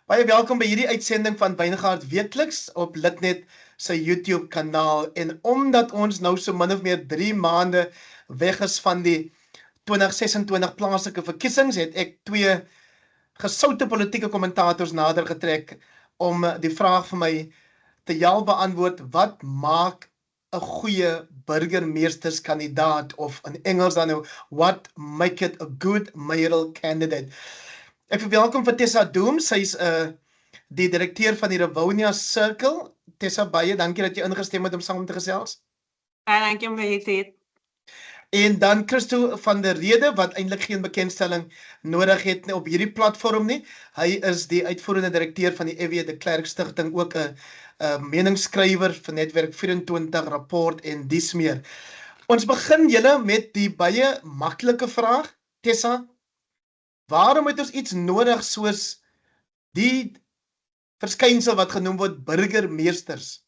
Baie welkom by hierdie uitsending van Wijngaard Weekliks op Litnet se YouTube kanaal. En omdat ons nou so min of meer 3 maande weg is van die 2026 plaaslike verkiesings, het ek 2 gesoute politieke kommentators nader getrek om die vraag vir my te beantwoord: wat maak 'n goeie burgemeesterskandidaat, of in Engels dan nou, what make it a good mayoral candidate? Ek verwelkom vir Tessa Doom. Sy's die direkteur van die Rivonia Circle. Tessa, baie dankie dat jy ingestem het om saam te gesels. Baie dankie om hier te hê. En dan Christo van der Rede, wat eintlik geen bekendstelling nodig het op hierdie platform nie. Hy is die uitvoerende direkteur van die F.W. de Klerk Stichting, ook 'n meningsskrywer vir Netwerk 24 rapport en dies meer. Ons begin julle met die baie maklike vraag. Tessa, waarom het ons iets nodig soos die verskynsel wat genoem word burgemeesters?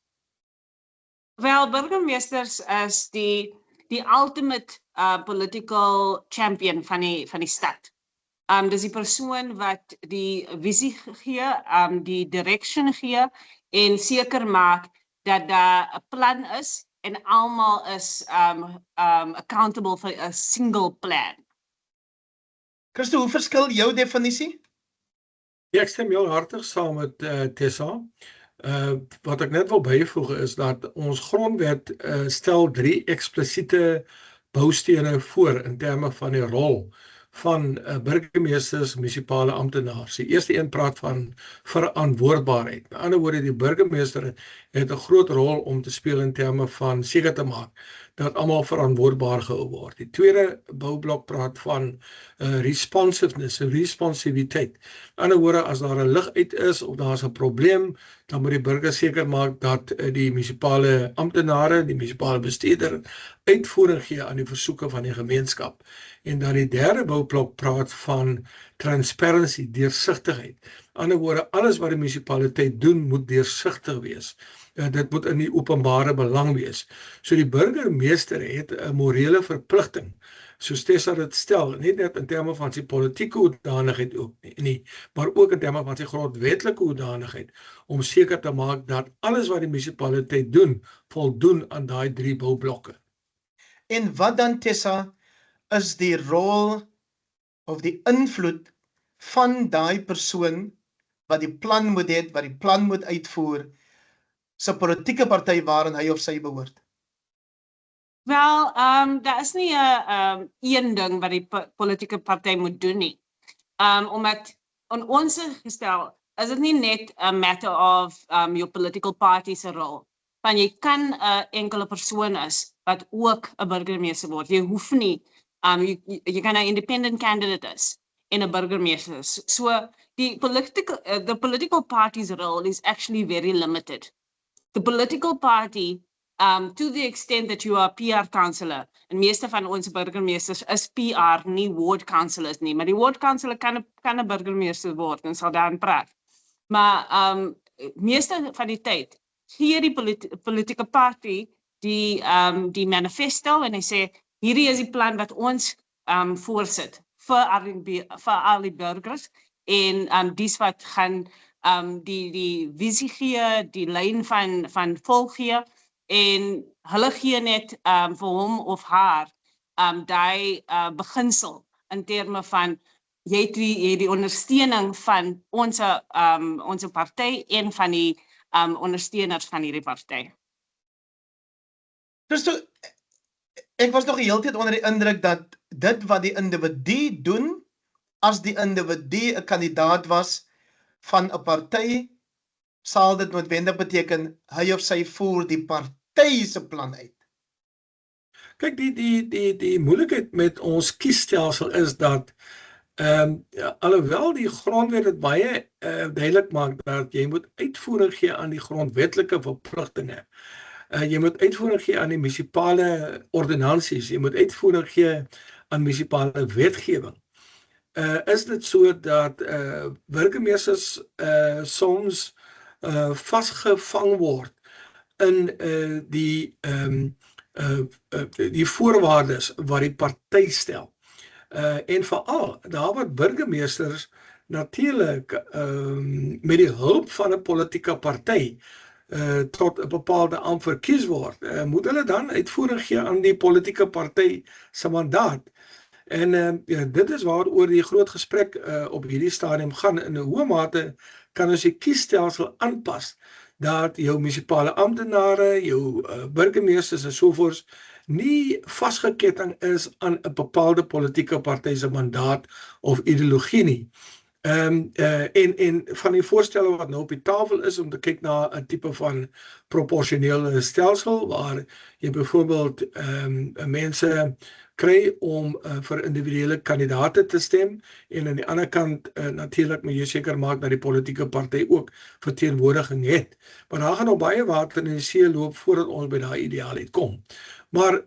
Wel, burgemeesters is die ultimate political champion van die stad. Dis die persoon wat die visie gee, die direction gee en seker maak dat daar 'n plan is en almal is accountable for a single plan. Christo, hoe verskil jou definisie? Ja, ek stem heel hartig saam met Tessa. Wat ek net wil byvoeg is dat ons grondwet stel 3 eksplisiete boustene voor in terme van die rol van burgemeesters, munisipale amptenaars. Die eerste een praat van verantwoordbaarheid. Met ander woorde, die burgemeester het 'n groot rol om te speel in terme van seker te maak dat almal verantwoordbaar gehou word. Die tweede boublok praat van responsiveness, responsiviteit. Met ander woorde, as daar 'n lig uit is of daar's 'n probleem, dan moet die burger seker maak dat die munisipale amptenare, die munisipale bestuurder uitvoering gee aan die versoeke van die gemeenskap. En dan die derde boublok praat van transparency, deursigtigheid. Met ander woorde, alles wat die munisipaliteit doen moet deursigtig wees. Dit moet in die openbare belang wees. So die burgemeester het 'n morele verpligting, soos Tessa dit stel, nie net in terme van sy politieke hoedanigheid ook nie, maar ook in terme van sy grondwetlike hoedanigheid, om seker te maak dat alles wat die munisipaliteit doen, voldoen aan daai 3 boublokke. En wat dan, Tessa, is die rol of die invloed van daai persoon wat die plan moet hê, wat die plan moet uitvoer, se politieke party waarin hy of sy behoort? Wel, daar is nie 'n een ding wat die politieke party moet doen nie. Omdat in ons gestel is dit nie net a matter of your political party se rol. Want jy kan 'n enkele persoon is wat ook 'n burgemeester word. Jy hoef nie jy kan 'n independent candidate is en 'n burgemeester. So the political party's role is actually very limited. The political party, to the extent that you are PR councillor, en meeste van ons burgemeesters is PR, nie ward councillors nie, maar die ward councillor kan 'n burgemeester word en sal daarin praat. Maar meeste van die tyd gee die politieke party die manifesto en hy sê, hierdie is die plan wat ons voorsit vir al die burgers en dies wat gaan die visie gee, die lyn van volg gee, en hulle gee net vir hom of haar daai beginsel in terme van jy het die ondersteuning van ons party en van die ondersteuners van hierdie party. Dus ek was nog die hele tyd onder die indruk dat dit wat die individu doen, as die individu 'n kandidaat was van 'n party, sal dit noodwendig beteken hy of sy voer die party se plan uit. Kyk, die moeilikheid met ons kiesstelsel is dat alhoewel die grondwet dit baie duidelik maak dat jy moet uitvoering gee aan die grondwetlike verpligtinge. Jy moet uitvoering gee aan die munisipale ordonnansies, jy moet uitvoering gee aan munisipale wetgewing. Is dit so dat burgemeesters soms vasgevang word in die voorwaardes wat die party stel. En veral daar waar burgemeesters natuurlik met die hulp van 'n politieke party tot 'n bepaalde ampt verkies word, moet hulle dan uitvoering gee aan die politieke party se mandaat. En ja, dit is waaroor die groot gesprek op hierdie stadium gaan. In 'n hoë mate kan ons die kiesstelsel aanpas dat jou munisipale amptenare, jou burgemeesters en sovoorts nie vasgeketting is aan 'n bepaalde politieke party se mandaat of ideologie nie. En van die voorstelle wat nou op die tafel is om te kyk na 'n tipe van proporsionele stelsel waar jy byvoorbeeld mense kry om vir individuele kandidaate te stem en aan die ander kant natuurlik moet jy seker maak dat die politieke party ook verteenwoordiging het. Maar daar gaan nog baie water in die see loop voordat ons by daai ideaal uitkom. Maar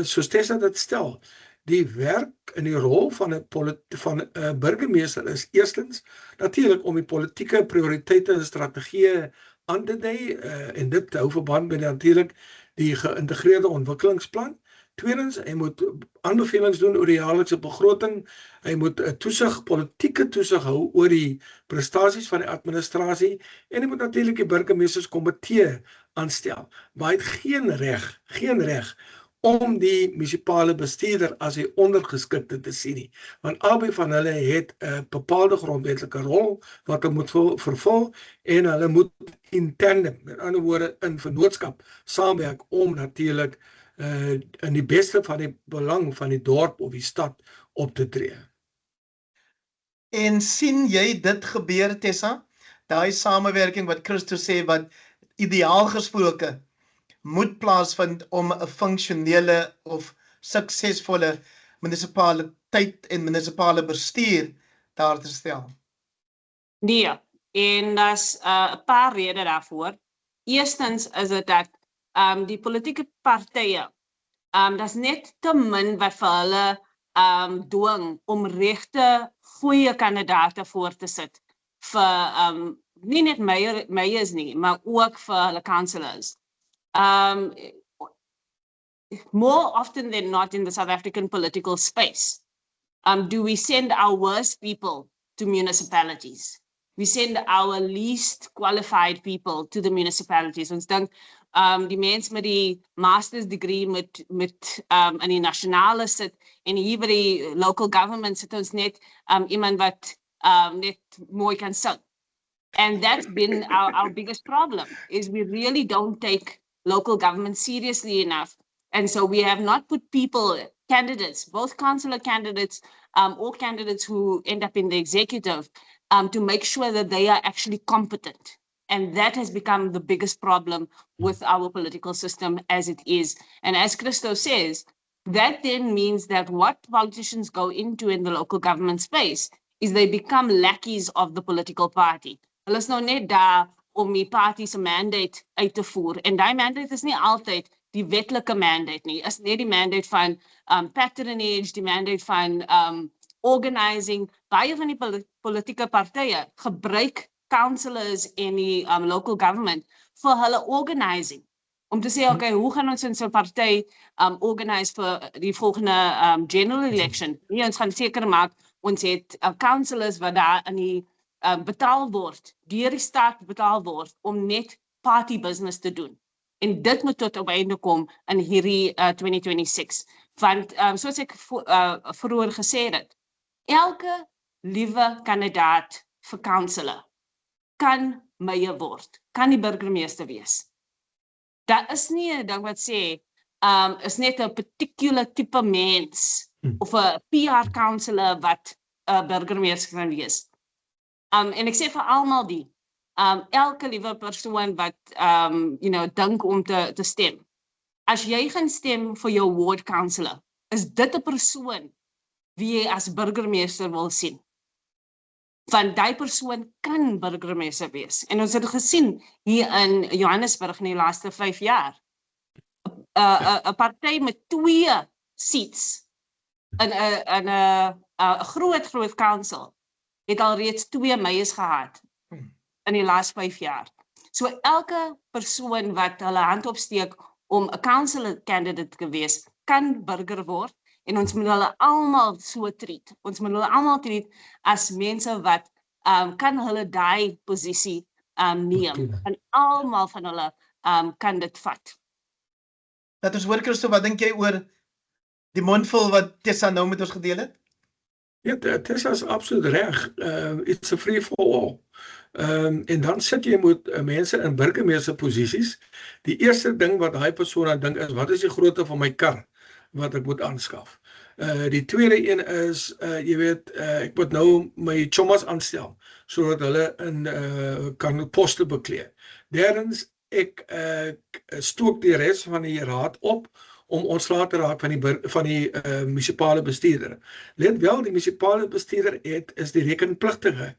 soos Tessa dit stel, die werk en die rol van 'n burgemeester is eerstens natuurlik om die politieke prioriteite en strategieë aan te dui en dit te hou verband met natuurlik die geïntegreerde ontwikkelingsplan. Tweedens, hy moet aanbevelings doen oor die jaarlikse begroting. Hy moet 'n politieke toesig hou oor die prestasies van die administrasie en hy moet natuurlik die burgemeesterskomitee aanstel. Maar hy het geen reg om die munisipale bestuurder as 'n ondergeskikte te sien nie. Want albei van hulle het 'n bepaalde grondwetlike rol wat hulle moet vervul en hulle moet in tandem, met ander woorde in vennootskap, saamwerk om natuurlik in die beste van die belang van die dorp of die stad op te tree. En sien jy dit gebeur, Tessa? Daai samewerking wat Christus sê wat ideaal gesproke moet plaasvind om 'n funksionele of suksesvolle munisipaliteit en munisipale bestuur daar te stel. Nee, en daar's 'n paar redes daarvoor. Eerstens is dit dat die politieke partye, daar's net te min wat vir hulle dwing om regte goeie kandidaate voor te sit vir nie net mayors nie, maar ook vir hulle councillors. More often than not in the South African political space, do we send our worst people to municipalities? We send our least qualified people to the municipalities. Ons dink die mense met die master's degree met in die nasionale sit en hier by die local government sit ons net iemand wat net mooi kan sing. And that's been our biggest problem, is we really don't take local government seriously enough. And so we have not put candidates, both councillor candidates or candidates who end up in the executive, to make sure that they are actually competent. And that has become the biggest problem with our political system as it is. And as Christo says, that then means that what politicians go into in the local government space is they become lackeys of the political party. Hulle is nou net daar om die party se mandate uit te voer. En die mandate is nie altyd die wetlike mandate nie. Is net die mandate van patronage, die mandate van organizing. Baie van die politieke partye gebruik councillors in die local government vir hulle organizing. Om te sê, okay, hoe gaan ons in so 'n party organise vir die volgende general election? Nee, ons gaan seker maak ons het councillors wat daar in die betaal word, deur die staat betaal word om net party business te doen. En dit moet tot op einde kom in hierdie 2026. Want soos ek vroeër gesê het, elke liewe kandidaat vir councillor kan mayor word, kan die burgemeester wees. Daar is nie 'n ding wat sê, is net 'n particular tipe mens of 'n PR councillor wat 'n burgemeester kan wees. En ek sê vir almal elke liewe persoon wat dink om te stem. As jy gaan stem vir jou ward councillor, is dit 'n persoon wie jy as burgemeester wil sien. Want die persoon kan burgemeester wees. En ons het gesien hier in Johannesburg in die laaste 5 jaar. 'n party met 2 seats in 'n groot council het al reeds 2 mayors gehad in die laaste 5 jaar. So elke persoon wat hulle hand opsteek om 'n councillor candidate te wees, kan burger word. En ons moet hulle almal so treat. Ons moet hulle almal treat as mense wat kan hulle daai posisie neem. En almal van hulle kan dit vat. Dat ons hoor, Christo, wat dink jy oor die mondvol wat Tessa nou met ons gedeel het? Ja, Tessa is absoluut reg. It's a free for all. En dan sit jy met mense in burgemeester posisies. Die eerste ding wat daai persoon aan dink is, wat is die grootte van my kar wat ek moet aanskaf? Die tweede een is, jy weet, ek moet nou my chommas aanstel, sodat hulle kan poste beklee. Derdens, ek stook die res van die raad op, om ontslae te raak van die munisipale bestuurder. Let wel, die munisipale bestuurder is die rekenpligtige.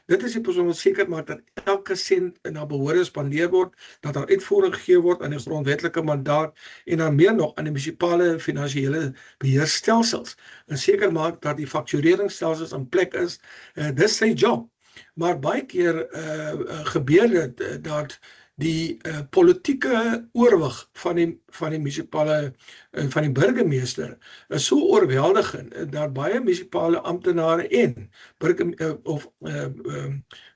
Dit is die persoon wat seker maak dat elke sent na behoore spandeer word, dat daar uitvoering gegee word aan die grondwetlike mandaat en dan meer nog aan die munisipale finansiële beheerstelsels en seker maak dat die faktureringsstelsels in plek is. Dis sy job. Maar baie keer gebeur dit dat die politieke oorwig van die munisipale van die burgemeester is so oorweldigend dat baie munisipale amptenare en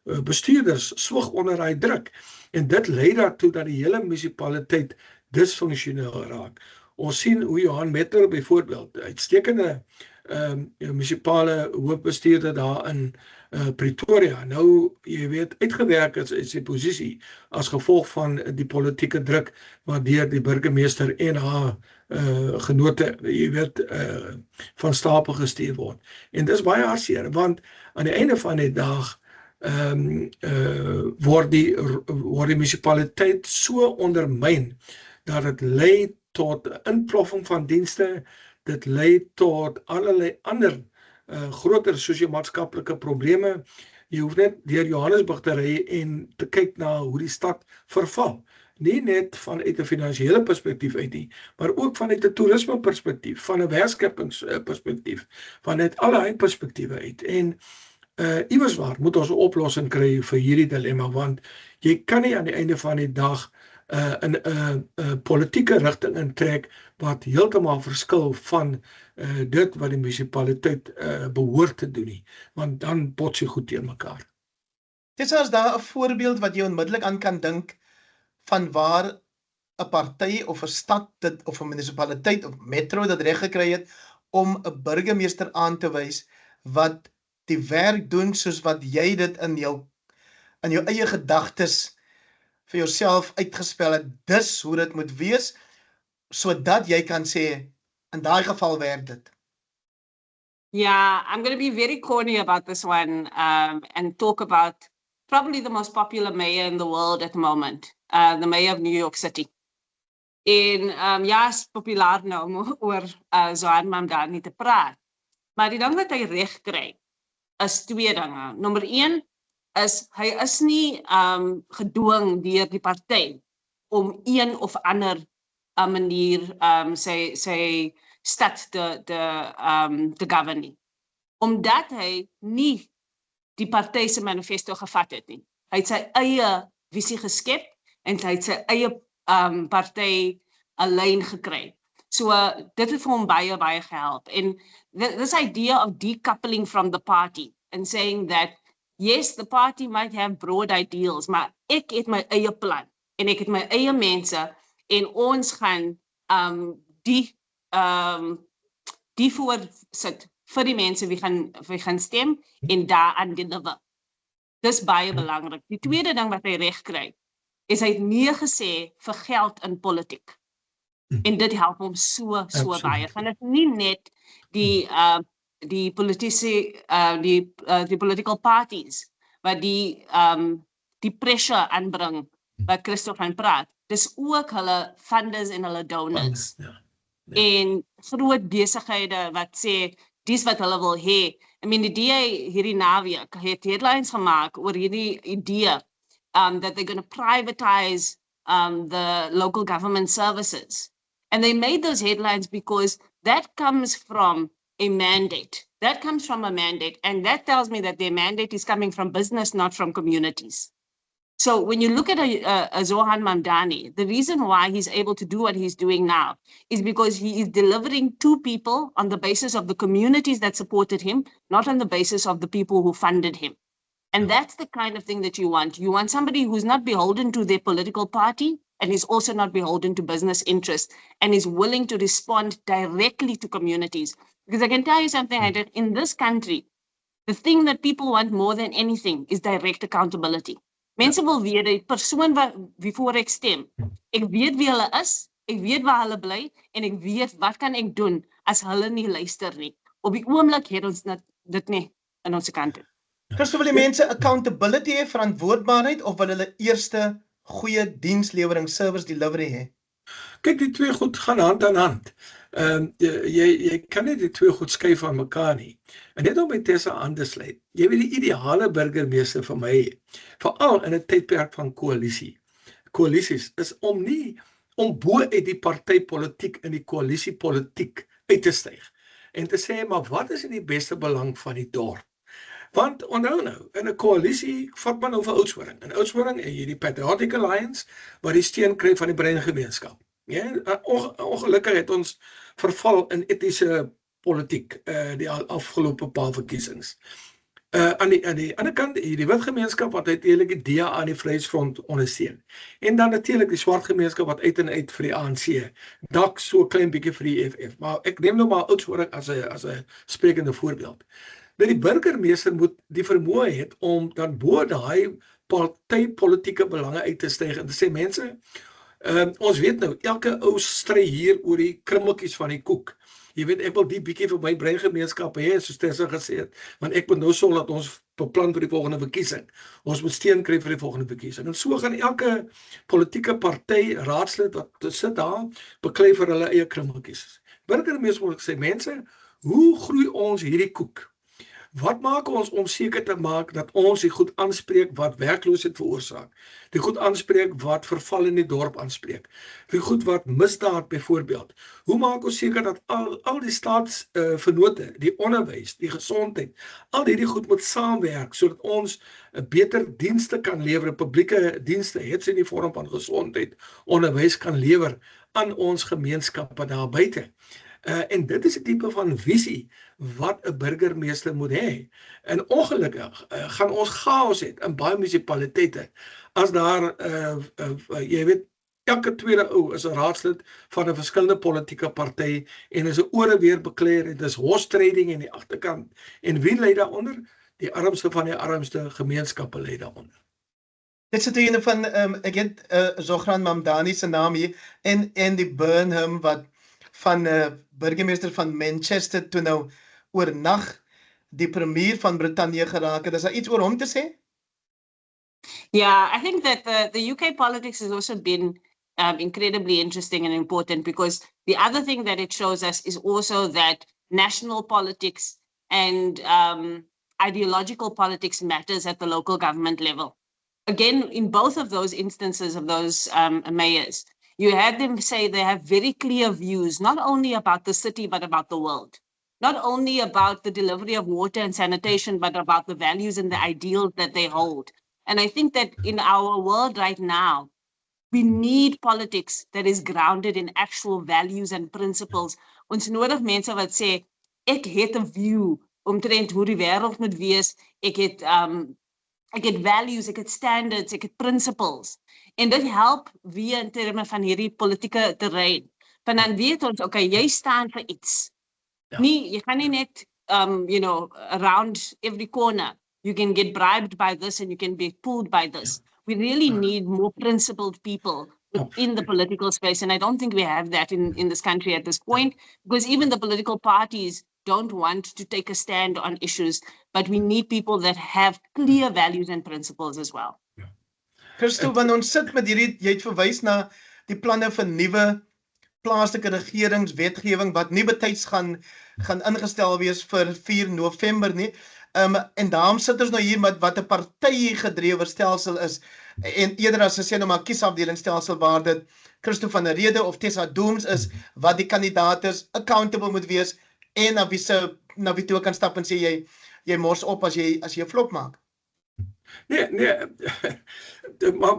bestuurders swig onder hy druk en dit lei daartoe dat die hele munisipaliteit dysfunksioneel raak. Ons sien hoe Johan Metro byvoorbeeld uitstekende munisipale hoofbestuurder daar in Pretoria nou, jy weet, uitgewerk is sy posisie as gevolg van die politieke druk wat deur die burgemeester en haar genote, jy weet, van stapel gestuur word. En dis baie hartseer, want aan die einde van die dag word die munisipaliteit so ondermyn dat dit lei tot inploffing van dienste, dit lei tot allerlei ander groter sosio-maatskaplike probleme. Jy hoef net deur Johannesburg te ry en te kyk na hoe die stad verval. Nie net vanuit 'n finansiële perspektief uit nie, maar ook vanuit 'n toerisme perspektief, van 'n werkskepingsperspektief, vanuit allerlei perspektiewe uit. En iewerswaar moet ons 'n oplossing kry vir hierdie dilemma, want jy kan nie aan die einde van die dag in 'n politieke rigting intrek wat heeltemal verskil van dit wat die munisipaliteit behoort te doen nie, want dan bots jy goed teen mekaar. Dis as daar 'n voorbeeld wat jy onmiddellik aan kan dink van waar 'n party of 'n stad dit of 'n munisipaliteit of metro dit reg gekry het om 'n burgemeester aan te wys wat die werk doen soos wat jy dit in jou eie gedagtes vir jouself uitgespel het, dis hoe dit moet wees, sodat jy kan sê, in daai geval werk dit. Yeah, I'm going to be very corny about this one and talk about probably the most popular mayor in the world at the moment, the mayor of New York City. En ja, is populair nou om oor Zohan Mamdani te praat. Maar die ding wat hy reg kry, is twee dinge. Nommer 1 is, hy is nie gedwing deur die party om een of ander manier sy stad te govern nie. Omdat hy nie die party se manifesto gevat het nie. Hy het sy eie visie geskep en hy het sy eie party alleen gekry. So dit het vir hom baie gehelp. And this idea of decoupling from the party and saying that yes, the party might have broad ideals, maar ek het my eie plan en ek het my eie mense en ons gaan die voorsit vir die mense wie gaan stem en daaraan deliver. Dis baie belangrik. Die tweede ding wat hy reg kry, is hy het nee gesê vir geld in politiek. En dit help hom so baie. Want dit is nie net die politici, die political parties wat die pressure aanbring wat Christo van praat. Dis ook hulle funders en hulle donors. En groot besighede wat sê dis wat hulle wil hê. I mean, die DA hierdie naweek het headlines gemaak oor hierdie idee that they're going to privatize the local government services. And they made those headlines because that comes from a mandate. That comes from a mandate. And that tells me that their mandate is coming from business, not from communities. So when you look at a Zohan Mamdani, the reason why he's able to do what he's doing now is because he is delivering to people on the basis of the communities that supported him, not on the basis of the people who funded him. And that's the kind of thing that you want. You want somebody who's not beholden to their political party and is also not beholden to business interests and is willing to respond directly to communities. Because I can tell you something, Haider, in this country, the thing that people want more than anything is direct accountability. Mense wil weet die persoon wie voor ek stem. Ek weet wie hulle is, ek weet waar hulle bly en ek weet wat kan ek doen as hulle nie luister nie. Op die oomblik het ons dit nie aan ons kant. Christo, wil die mense accountability hê, verantwoordbaarheid, of wil hulle eerste goeie dienslewering, service delivery hê? Kyk, die twee goed gaan hand aan hand. Jy kan nie die twee goed skei van mekaar nie. En net om by Tessa aan te sluit, jy weet die ideale burgemeester vir my, veral in 'n tydperk van koalisies, is om bo uit die partypolitiek in die koalisiepolitiek uit te styg. En te sê, maar wat is in die beste belang van die dorp? Want onthou nou, in 'n koalisie vat man over Oudtshoorn. In Oudtshoorn het jy die Patriotic Alliance wat die steun kry van die breingemeenskap. Ja, ongelukkig het ons verval in etiese politiek die afgelope paar verkiesings. Aan die ander kant, die wit gemeenskap wat uiteindelik die DA aan die Vryheidsfront ondersteun. En dan natuurlik die swart gemeenskap wat uit en uit vir die ANC, dalk so klein bietjie vir die EFF. Maar ek neem nou maar Oudtshoorn as 'n sprekende voorbeeld. Dat die burgemeester moet die vermoë hê om dan bo daai partypolitieke belange uit te styg en te sê, mense, ons weet nou, elke ou stry hier oor die krummeltjies van die koek. Jy weet, ek wil die bietjie vir my breingemeenskap hê, soos Tessa gesê het, want ek moet nou sorg dat ons beplan vir die volgende verkiesing. Ons moet steun kry vir die volgende verkiesing. En so gaan elke politieke party, raadslid wat sit daar, beklei vir hulle eie krummeltjies. Burgemeester moet sê, mense, hoe groei ons hierdie koek? Wat maak ons om seker te maak dat ons die goed aanspreek wat werkloosheid veroorsaak? Die goed aanspreek wat verval in die dorp aanspreek? Die goed wat misdaad byvoorbeeld? Hoe maak ons seker dat al die staatsvernote, die onderwys, die gesondheid, al hierdie goed moet saamwerk sodat ons beter dienste kan lewer, publieke dienste, het in die vorm van gesondheid, onderwys kan lewer aan ons gemeenskappe daar buite. En dit is 'n tipe van visie wat 'n burgemeester moet hê. En ongelukkig gaan ons chaos hê in baie munisipaliteite as daar jy weet, elke tweede ou is 'n raadslid van 'n verskillende politieke party en is 'n ore weer bekleer en dis horse trading in die agterkant. En wie lê daaronder? Die armste van die armste gemeenskappe lê daaronder. Dit sit hier van ek het Zohran Mamdani se naam hier en die Burnham wat van burgemeester van Manchester toe nou oornag die premier van Brittanje geraak het. Is daar iets oor hom te sê? Yeah, I think that the UK politics has also been incredibly interesting and important because the other thing that it shows us is also that national politics and ideological politics matters at the local government level. Again, in both of those instances of those mayors, you had them say they have very clear views, not only about the city, but about the world. Not only about the delivery of water and sanitation, but about the values and the ideals that they hold. And I think that in our world right now, we need politics that is grounded in actual values and principles. Ons nodig mense wat sê, ek het 'n view omtrent hoe die wêreld moet wees, ek het values, ek het standards, ek het principles. En dit help via in terme van hierdie politieke terrein. Want dan weet ons, okay, jy staan vir iets. Ja. Nie, jy gaan nie net, around every corner. You can get bribed by this and you can be pulled by this. We really need more principled people within the political space. And I don't think we have that in this country at this point, because even the political parties don't want to take a stand on issues, but we need people that have clear values and principles as well. Christo, wanneer ons sit met hierdie, jy het verwys na die planne vir nuwe plaaslike regeringswetgewing wat nie betyds gaan ingestel wees vir 4 November nie. En daarom sit ons nou hier met wat 'n partytjie-gedrewe stelsel is en eerder as sê nou maar kiesafdelingsstelsel waar dit Christo van der Rede of Tessa Dooms is wat die kandidaat is, accountable moet wees en na wie toe kan stap en sê jy mors op as jy 'n flop maak. Nee, maar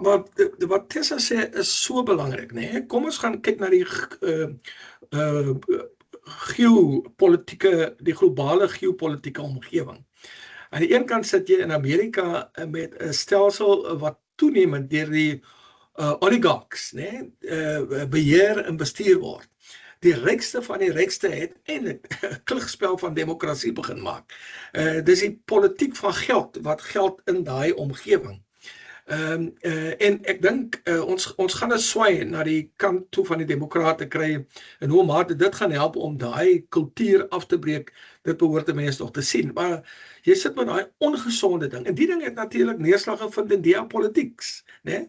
wat Tessa sê is so belangrik, nee. Kom ons gaan kyk na die geopolitieke, die globale geopolitieke omgewing. Aan die een kant sit jy in Amerika met 'n stelsel wat toenemend deur die oligarchs, né, beheer en bestuur word. Die rykste van die rykste het eintlik 'n klugspel van demokrasie begin maak. Dis die politiek van geld wat geld in daai omgewing. En ek dink ons gaan 'n swaai na die kant toe van die demokrate kry en hoe mate dit gaan help om daai kultuur af te breek. Dit behoort mense nog te sien, maar jy sit met daai ongesonde ding. En die ding het natuurlik neerslag gevind in geopolitieks, né?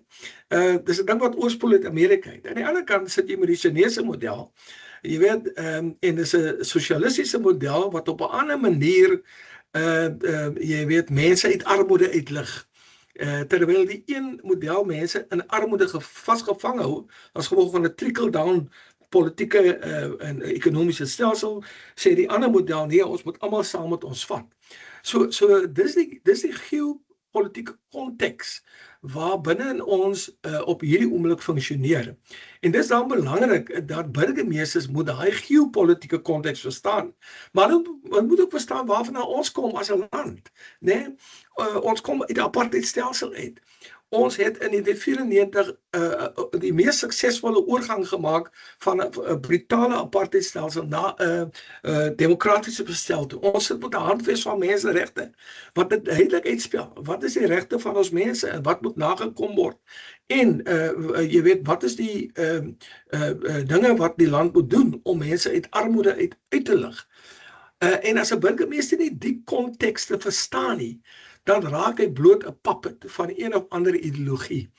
Dis 'n ding wat oorspoel uit Amerika uit. Aan die ander kant sit jy met die Chinese model. Jy weet, en dis 'n sosialistiese model wat op 'n ander manier jy weet, mense uit armoede uitlig. Terwyl die een model mense in armoede vasgevang hou as gevolg van 'n trickle-down politieke en ekonomiese stelsel, sê die ander model nee, ons moet almal saam met ons vat. So dis die geopolitiese konteks waar binne ons op hierdie oomblik funksioneer. En dis dan belangrik dat burgemeesters moet daai geopolitiese konteks verstaan. Maar ons moet ook verstaan waarvan ons kom as 'n land, né? Ons kom uit 'n apartheidstelsel uit. Ons het in 1994 die mees suksesvolle oorgang gemaak van 'n brutale apartheidstelsel na 'n demokratiese bestel toe. Ons sit met 'n handves van menseregte wat dit duidelik uitspel. Wat is die regte van ons mense en wat moet nagekom word? En jy weet, wat is die dinge wat die land moet doen om mense uit armoede uit te lig? En as 'n burgemeester nie die konteks te verstaan nie, dan raak hy bloot 'n puppet van een of ander ideologie.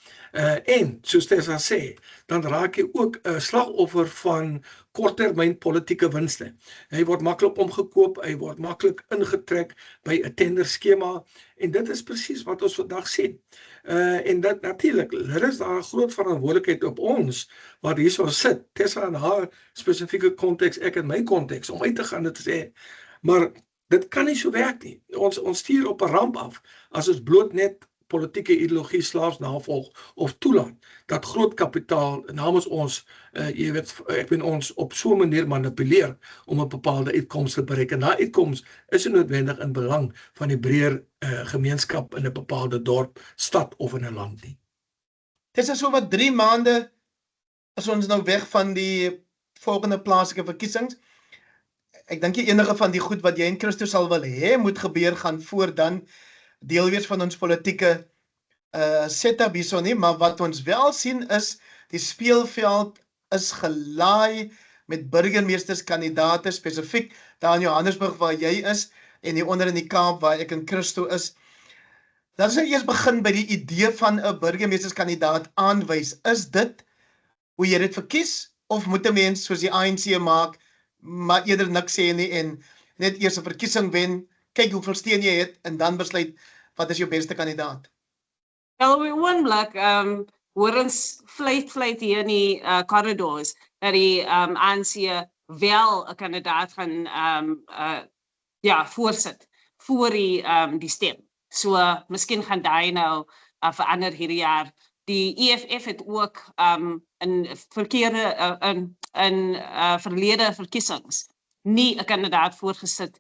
En soos Tessa sê, dan raak hy ook 'n slagoffer van korttermyn politieke winste. Hy word maklik omgekoop, hy word maklik ingetrek by 'n tenderskema en dit is presies wat ons vandag sien. En dit natuurlik, daar is daar 'n groot verantwoordelikheid op ons wat hierso sit. Tessa in haar spesifieke konteks, ek in my konteks om uit te gaan en te sê, maar dit kan nie so werk nie. Ons stuur op 'n ramp af as ons bloot net politieke ideologie slaafs navolg of toelaat dat groot kapitaal namens ons, jy weet, ek bedoel ons op so 'n manier manipuleer om 'n bepaalde uitkoms te bereik. En daai uitkoms is nie noodwendig in belang van die breër gemeenskap in 'n bepaalde dorp, stad of in 'n land nie. Dis so wat 3 maande is ons nou weg van die volgende plaaslike verkiesings. Ek dink enige van die goed wat jy en Christo sal wil hê moet gebeur gaan voor dan deel wees van ons politieke setup hierso nie, maar wat ons wel sien is die speelveld is gelaai met burgemeesterskandidaate spesifiek daar in Johannesburg waar jy is en hier onder in die Kaap waar ek en Christo is. Dan sou eers begin by die idee van 'n burgemeesterskandidaat aanwys. Is dit hoe jy dit verkies of moet 'n mens soos die ANC maak maar eerder niks sê nie en net eers 'n verkiesing wen, kyk hoeveel steun jy het en dan besluit wat is jou beste kandidaat? Wel, op die oomblik, hoor ons vleit hier in die corridors dat die ANC wel 'n kandidaat gaan voorsit voor die stem. So miskien gaan daai nou verander hierdie jaar. Die EFF het ook in verlede verkiesings nie 'n kandidaat voorgesit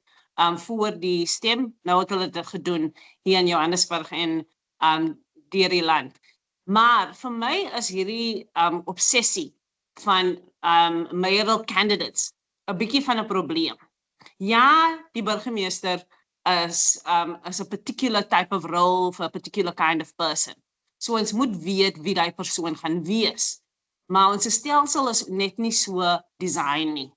voor die stem. Nou het hulle dit gedoen hier in Johannesburg en deur die land. Maar vir my is hierdie obsessie van mayoral candidates 'n bietjie van 'n probleem. Ja, die burgemeester is 'n particular type of role for a particular kind of person. So ons moet weet wie daai persoon gaan wees. Maar ons stelsel is net nie so design nie.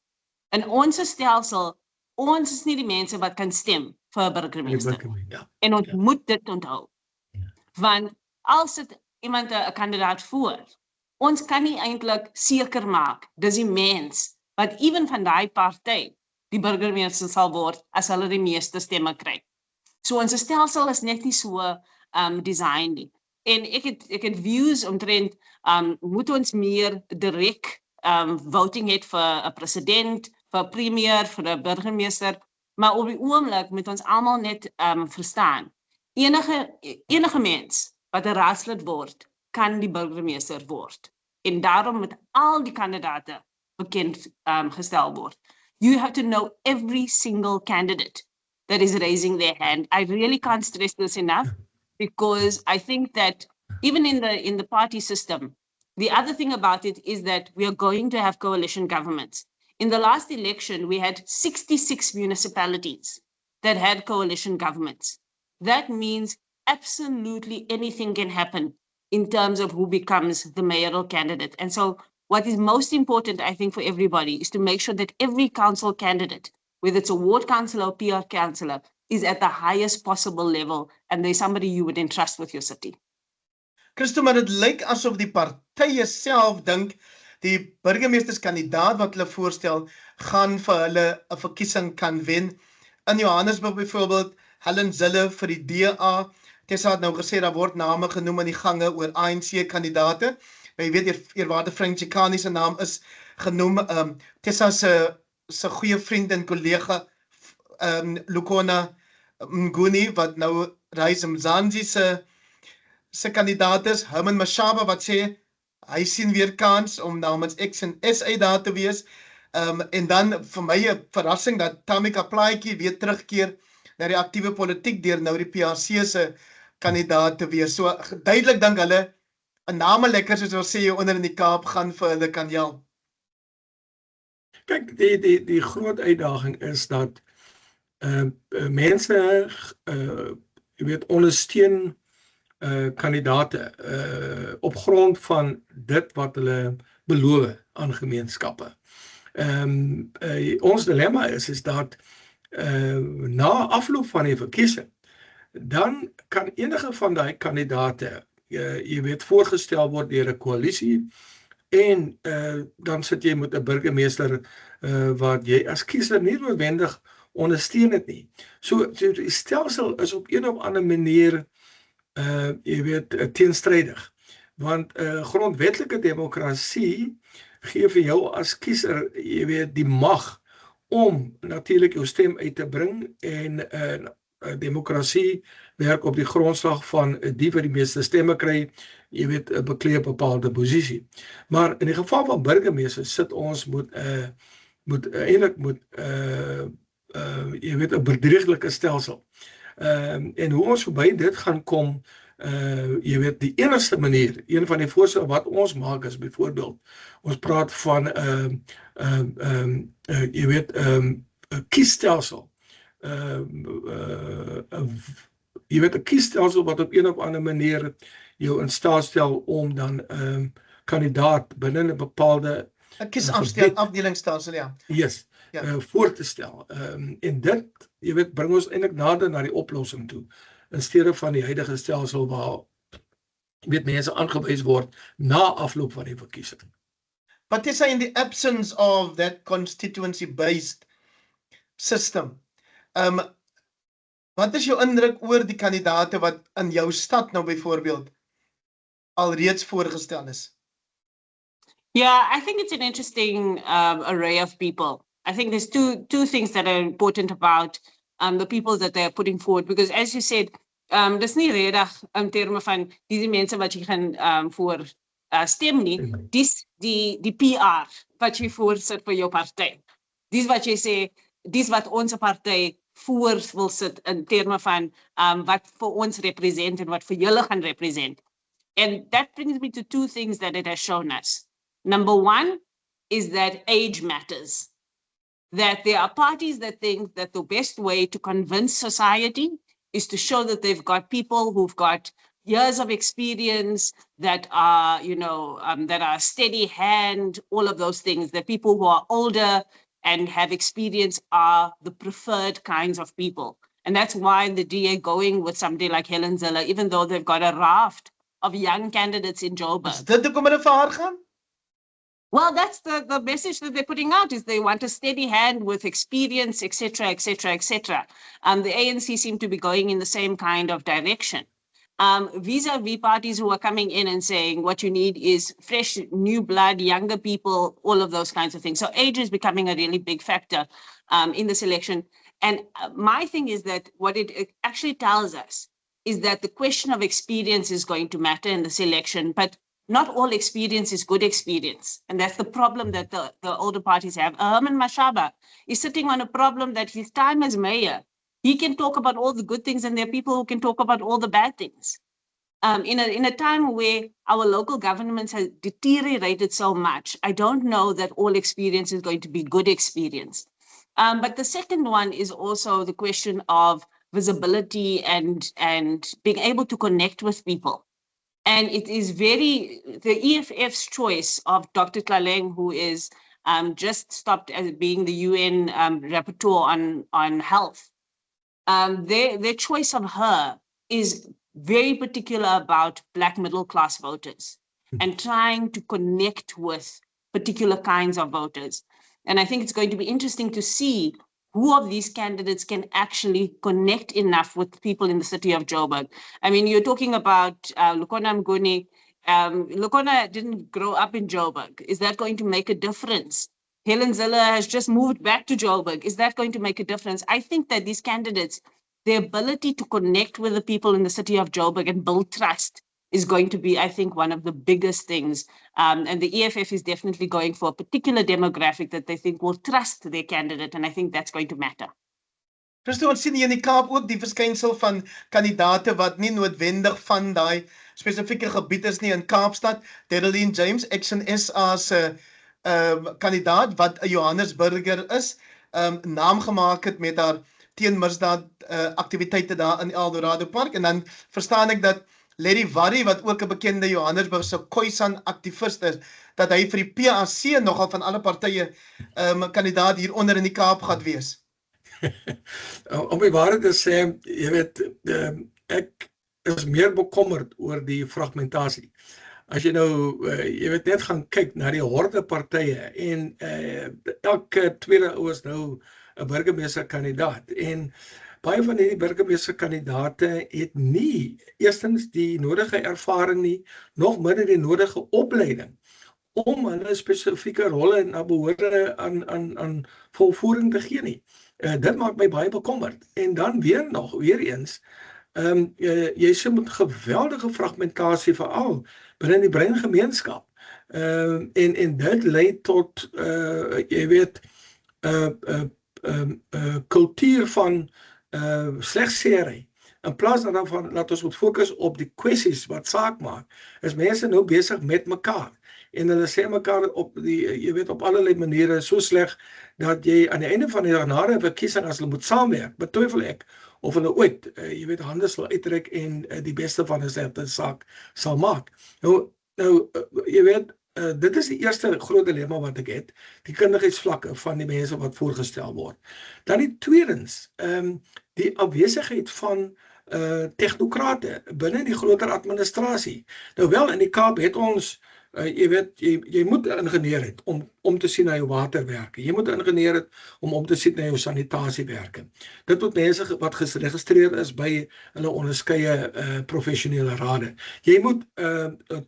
In ons stelsel, ons is nie die mense wat kan stem vir 'n burgemeester. Ja. En ons moet dit onthou. Want als dit iemand 'n kandidaat voor, ons kan nie eintlik seker maak dis die mens wat ewen van daai party die burgemeester sal word as hulle die meeste stemme kry. So ons stelsel is net nie so design nie. En ek het views omtrent moet ons meer direk voting het vir 'n president, vir 'n premier, vir 'n burgemeester, maar op die oomblik moet ons almal net verstaan. Enige mens wat 'n raadslid word, kan die burgemeester word. En daarom moet al die kandidate bekend gestel word. You have to know every single candidate that is raising their hand. I really can't stress this enough, because I think that even in the party system, the other thing about it is that we are going to have coalition governments. In the last election, we had 66 municipalities that had coalition governments. That means absolutely anything can happen in terms of who becomes the mayoral candidate. And so what is most important, I think, for everybody is to make sure that every council candidate, whether it's a ward councillor or PR councillor, is at the highest possible level, and there's somebody you would entrust with your city. Christo, maar dit lyk asof die partye self dink die burgemeesterskandidaat wat hulle voorstel gaan vir hulle 'n verkiesing kan wen. In Johannesburg byvoorbeeld, Helen Zille vir die DA. Tessa het nou gesê daar word name genoem in die gange oor ANC-kandidate. Maar jy weet, eerwaarde Frank Chikani se naam is genoem. Tessa se goeie vriend en kollega Lukona Mnguni, wat nou Rise Mzansi se kandidaat is. Herman Mashaba wat sê hy sien weer kans om namens X en SA daar te wees. En dan vir my 'n verrassing dat Tamika Plaatjie weer terugkeer na die aktiewe politiek deur nou die PRC se kandidaat te wees. So duidelik dink hulle 'n name lekker soos ons sê onder in die Kaap gaan vir hulle kan help. Kyk, die groot uitdaging is dat mense jy weet ondersteun kandidate op grond van dit wat hulle beloof aan gemeenskappe. Ons dilemma is dat na afloop van die verkiesing, dan kan enige van die kandidate jy weet voorgestel word deur 'n koalisie, en dan sit jy met 'n burgemeester wat jy as kiezer nie noodwendig ondersteun het nie. So die stelsel is op een of ander manier jy weet teenstrydig, want grondwetlike demokrasie gee vir jou as kiezer jy weet die mag om natuurlik jou stem uit te bring, en demokrasie werk op die grondslag van die wat die meeste stemme kry, jy weet beklee 'n bepaalde posisie. Maar in die geval van burgemeesters sit ons moet jy weet 'n bedrieglike stelsel. En hoe ons verby dit gaan kom, jy weet die enigste manier, een van die voorstelle wat ons maak is byvoorbeeld, ons praat van jy weet 'n kiesstelsel. Jy weet 'n kiesstelsel wat op een of ander manier jou in staat stel om dan kandidaat binne 'n bepaalde 'n kiesafdelingsstelsel, ja. Yes, voor te stel. En dit, jy weet, bring ons eintlik nader na die oplossing toe, in steede van die huidige stelsel waar jy weet mense aangewys word na afloop van die verkiesing. But is in the absence of that constituency-based system, wat is jou indruk oor die kandidate wat in jou stad nou byvoorbeeld alreeds voorgestel is? Yeah, I think it's an interesting array of people. I think there's two things that are important about the people that they're putting forward, because as you said, dis nie redig in terme van die mense wat jy gaan voor stem nie, dis die PR wat jy voorsit vir jou party. Dis wat jy sê, dis wat ons party voor wil sit in terme van wat vir ons represent en wat vir julle gaan represent. And that brings me to two things that it has shown us. Number one is that age matters. That there are parties that think that the best way to convince society is to show that they've got people who've got years of experience, that are, that are steady hand, all of those things. The people who are older and have experience are the preferred kinds of people. And that's why the DA going with somebody like Helen Zille, even though they've got a raft of young candidates in Joburg. Is dit hoekom hulle vir haar gaan? Well, that's the message that they're putting out, is they want a steady hand with experience, etc., etc., etc. The ANC seem to be going in the same kind of direction. Vis-a-vis parties who are coming in and saying what you need is fresh, new blood, younger people, all of those kinds of things. So age is becoming a really big factor in this election. And my thing is that what it actually tells us is that the question of experience is going to matter in this election, but not all experience is good experience. And that's the problem that the older parties have. Herman Mashaba is sitting on a problem that his time as mayor he can talk about all the good things, and there are people who can talk about all the bad things. In a time where our local governments have deteriorated so much, I don't know that all experience is going to be good experience. But the second one is also the question of visibility and being able to connect with people. And it is the EFF's choice of Dr. Tlaleng, who is just stopped as being the UN rapporteur on health. Their choice of her is very particular about Black middle class voters and trying to connect with particular kinds of voters. And I think it's going to be interesting to see who of these candidates can actually connect enough with people in the city of Joburg. I mean, you're talking about Lukhona Mnguni. Lukhona didn't grow up in Joburg. Is that going to make a difference? Helen Zille has just moved back to Joburg. Is that going to make a difference? I think that these candidates, the ability to connect with the people in the city of Joburg and build trust is going to be, I think, one of the biggest things. And the EFF is definitely going for a particular demographic that they think will trust their candidate. And I think that's going to matter. Christo, ons sien hier in die Kaap ook die verskynsel van kandidate wat nie noodwendig van daai spesifieke gebied is nie in Kaapstad. Dereline James, Action SA se kandidaat wat 'n Johannesburger is, naam gemaak het met haar teenmisdaad aktiwiteite daar in Eldorado Park. En dan verstaan ek dat Larry Warry, wat ook 'n bekende Johannesburgse Khoisan aktivis is, dat hy vir die PAC nogal van alle partye kandidaat hieronder in die Kaap gaan wees. Om die waarheid te sê, jy weet, ek is meer bekommerd oor die fragmentasie. As jy nou, jy weet, net gaan kyk na die horde partye en elke tweede ou is nou 'n burgemeesterkandidaat en baie van hierdie burgemeesterkandidate het nie eerstens die nodige ervaring nie, nog minder die nodige opleiding om hulle spesifieke rolle na behoorde aan volvoering te gee nie. Dit maak my baie bekommerd. En dan weer eens, jy sien met geweldige fragmentasie veral binne die breingemeenskap. En dit lei tot, jy weet, kultuur van slegsêry. In plaas daarvan laat ons moet fokus op die kwessies wat saak maak, is mense nou besig met mekaar. En hulle sê mekaar op jy weet, op allerlei maniere so sleg dat jy aan die einde van die nare verkiesing, as hulle moet saamwerk, betwyfel ek of hulle ooit, jy weet, hande sal uitreik en die beste van 'n saak sal maak. Nou, jy weet, dit is die eerste groot dilemma wat ek het, die kundigheidsvlakke van die mense wat voorgestel word. Dan die tweedens, die afwesigheid van technokrate binne die groter administrasie. Nou wel, in die Kaap het ons, jy weet, jy moet 'n ingenieur het om te sien na jou waterwerke. Jy moet 'n ingenieur het om te sien na jou sanitasiewerke. Dit moet mense wat geregistreer is by hulle onderskeie professionele rade. Jy moet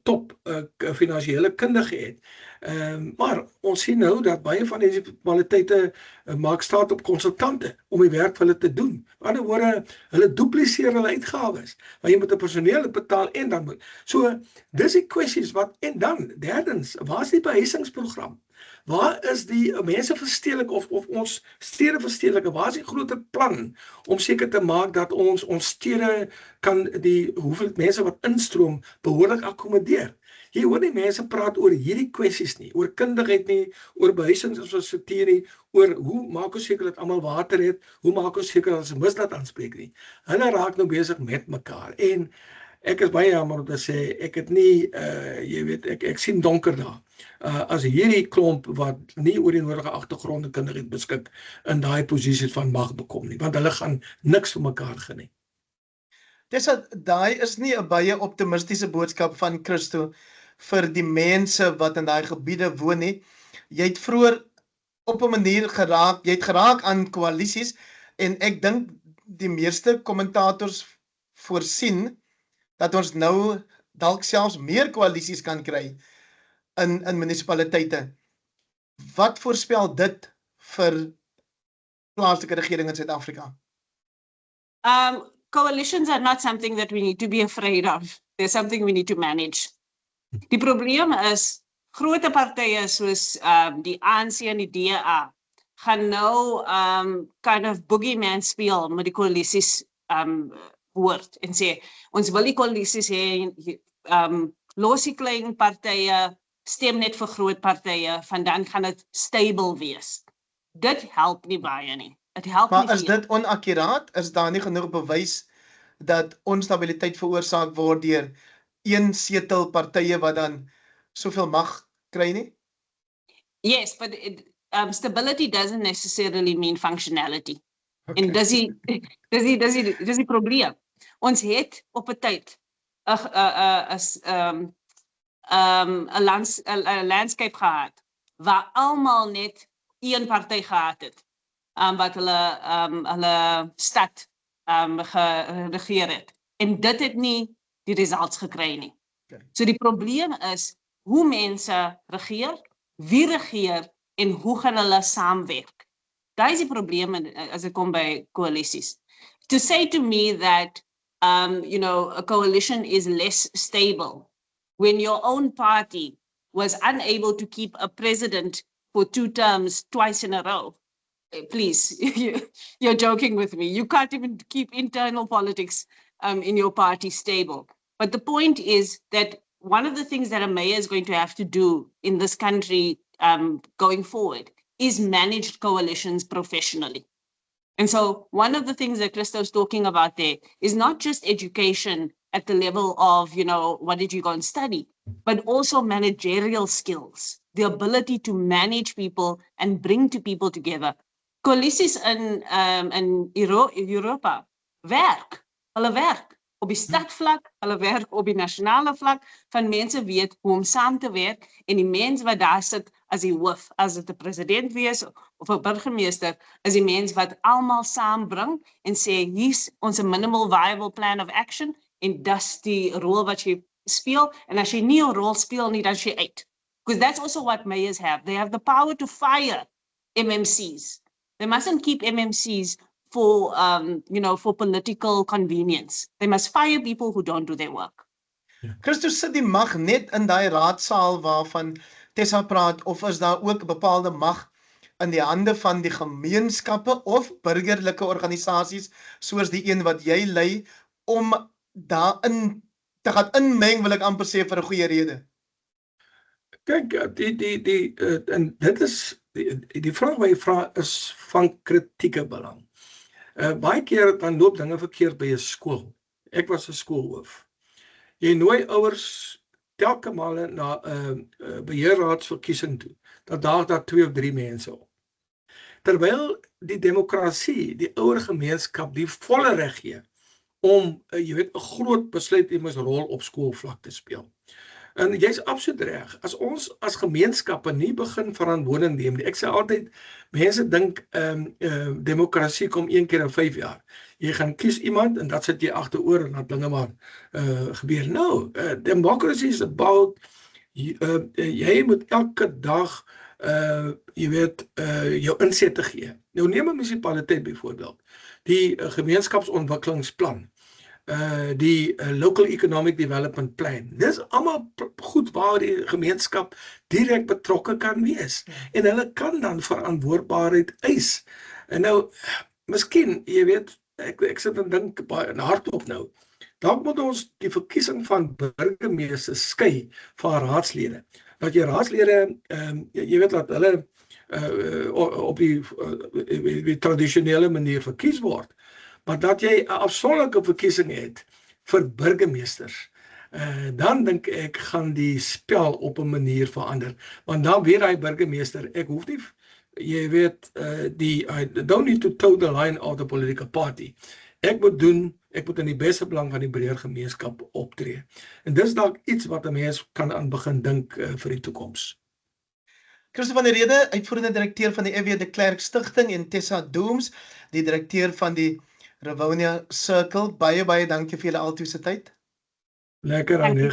top finansiële kundige het. Maar ons sien nou dat baie van die munisipaliteite maak staat op konsultante om die werk vir hulle te doen. Aan die ander woorde, hulle dupliseer hulle uitgawes, want jy moet 'n personeel betaal en dan moet. So, dis die kwessies wat, en dan, derdens, waar is die behuisingsprogram? Waar is die mense verstedelik of ons stede verstedelike? Waar is die groter plan om seker te maak dat ons stede kan die hoeveel mense wat instroom behoorlik akkommodeer? Jy hoor nie mense praat oor hierdie kwessies nie, oor kundigheid nie, oor behuisingsinfrastruktuur nie, oor hoe maak ons seker dat almal water het, hoe maak ons seker dat ons misdaad aanspreek nie. Hulle raak nou besig met mekaar en ek is baie jammer om te sê, ek het nie, jy weet, ek sien donker daar, as hierdie klomp wat nie oor die nodige agtergrond en kundigheid beskik in daai posisie van mag bekom nie, want hulle gaan niks vir mekaar geniet. Dis daai is nie 'n baie optimistiese boodskap van Christo vir die mense wat in daai gebiede woon nie. Jy het vroeër op 'n manier geraak, jy het geraak aan koalisies en ek dink die meeste kommentators voorsien dat ons nou dalk selfs meer koalisies kan kry in munisipaliteite. Wat voorspel dit vir plaaslike regering in Suid-Afrika? Coalitions are not something that we need to be afraid of. They're something we need to manage. Die probleem is, grote partye soos die ANC en die DA gaan nou kind of boogeyman speel met die koalisies woord en sê ons wil die koalisies hê, los die klein partye, stem net vir groot partye, van dan gaan dit stable wees. Dit help nie baie nie. Dit help nie Maar is veel. dit onakkuraat? Is daar nie genoeg bewys dat onstabiliteit veroorsaak word deur een setel partye wat dan soveel mag kry nie? Yes, but stability doesn't necessarily mean functionality. En dis die probleem. Ons het op 'n tyd 'n landscape gehad waar almal net een party gehad het wat hulle stad geregeer het. En dit het nie die results gekry nie. Okay. So die probleem is hoe mense regeer, wie regeer en hoe gaan hulle saamwerk. Daai is die probleem as dit kom by koalisies. To say to me that a coalition is less stable when your own party was unable to keep a president for 2 terms twice in a row. Please, you're joking with me. You can't even keep internal politics in your party stable. But the point is that one of the things that a mayor is going to have to do in this country going forward is manage coalitions professionally. And so one of the things that Christo's talking about there is not just education at the level of, what did you go and study, but also managerial skills, the ability to manage people and bring people together. Coalities in Europa werk. Hulle werk op die stadvlak, hulle werk op die nasionale vlak, van mense weet hoe om saam te werk, en die mens wat daar sit as die hoof, as dit 'n president wees of 'n burgemeester, is die mens wat almal saambring en sê hier's ons minimal viable plan of action en dis die rol wat jy speel, en as jy nie 'n rol speel nie, dan jy uit. Because that's also what mayors have. They have the power to fire MMCs. They mustn't keep MMCs for for political convenience. They must fire people who don't do their work. Christus, sit die mag net in daai raadsaal waarvan Tessa praat, of is daar ook 'n bepaalde mag in die hande van die gemeenskappe of burgerlike organisasies soos die een wat jy lei om daarin te gaan inmeng, wil ek amper sê, vir 'n goeie rede? Kyk, en dit is die vraag wat jy vra is van kritieke belang. Baie keer dan loop dinge verkeerd by 'n skool. Ek was 'n skoolhoof. Jy nooi ouers telke male na 'n beheerraadsverkiesing toe. Dan daag daar 2 of 3 mense op. Terwyl die demokrasie, die ouer gemeenskap die volle reg gee om 'n groot besluitnemersrol op skoolvlak te speel. En jy's absoluut reg. As ons as gemeenskappe nie begin verantwoording neem nie. Ek sê altyd, mense dink demokrasie kom 1 keer in 5 jaar. Jy gaan kies iemand en dat sit jy agteroor en dat dinge maar gebeur. Nou, democracy is about jy moet elke dag jou insette gee. Nou neem 'n munisipaliteit byvoorbeeld. Die gemeenskapsontwikkelingsplan. Die Local Economic Development Plan. Dis almal goed waar die gemeenskap direk betrokke kan wees. En hulle kan dan verantwoordbaarheid eis. En nou, miskien, ek sit en dink hardop nou, dalk moet ons die verkiesing van burgemeesters skei van raadslede. Dat jy raadslede, dat hulle op die tradisionele manier verkies word. Maar dat jy 'n afsonderlike verkiesing het vir burgemeesters, dan dink ek gaan die spel op 'n manier verander. Want dan weet hy burgemeester, ek hoef nie, I don't need to toe the line of the political party. Ek moet in die beste belang van die breër gemeenskap optree. En dis dalk iets wat 'n mens kan aan begin dink vir die toekoms. Christo van der Rede, uitvoerende direkteur van die F.W. de Klerk Stichting, en Tessa Dooms, die direkteur van die Rivonia Circle. Baie dankie vir julle altyd se tyd. Lekker, Annie.